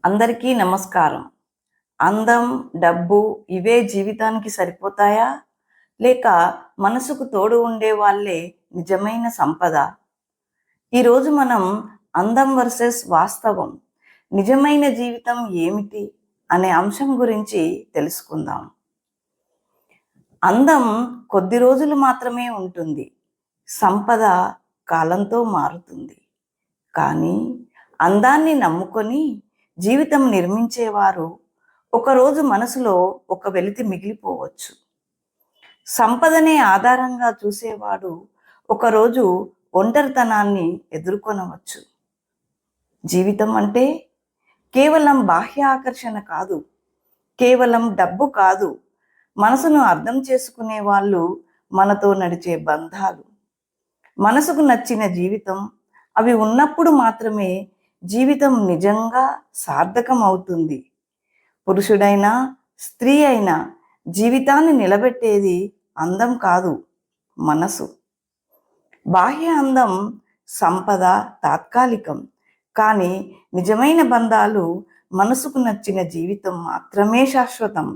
అందరికీ నమస్కారం. అందం, డబ్బు ఇవే జీవితానికి సరిపోతాయా? లేక మనసుకు తోడు ఉండే వాళ్ళే నిజమైన సంపద? ఈరోజు మనం అందం వర్సెస్ వాస్తవం, నిజమైన జీవితం ఏమిటి అనే అంశం గురించి తెలుసుకుందాం. అందం కొద్ది రోజులు మాత్రమే ఉంటుంది. సంపద కాలంతో మారుతుంది. కానీ అందాన్ని నమ్ముకొని జీవితం నిర్మించేవారు ఒకరోజు మనసులో ఒక వెలితి మిగిలిపోవచ్చు. సంపదనే ఆధారంగా చూసేవాడు ఒకరోజు ఒంటరితనాన్ని ఎదుర్కొనవచ్చు. జీవితం అంటే కేవలం బాహ్య ఆకర్షణ కాదు, కేవలం డబ్బు కాదు, మనసును అర్థం చేసుకునే వాళ్ళు, మనతో నడిచే బంధాలు. మనసుకు నచ్చిన జీవితం, అవి ఉన్నప్పుడు మాత్రమే జీవితం నిజంగా సార్థకం అవుతుంది. పురుషుడైనా స్త్రీ అయినా జీవితాన్ని నిలబెట్టేది అందం కాదు, మనసు. బాహ్య అందం, సంపద తాత్కాలికం. కానీ నిజమైన బంధాలు, మనసుకు నచ్చిన జీవితం మాత్రమే శాశ్వతం.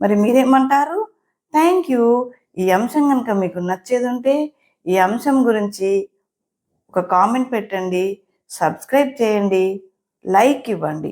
మరి మీరేమంటారు? Thank you. ఈ అంశం కనుక మీకు నచ్చేది ఉంటే ఈ అంశం గురించి ఒక కామెంట్ పెట్టండి, సబ్స్క్రైబ్ చేయండి, లైక్ ఇవ్వండి.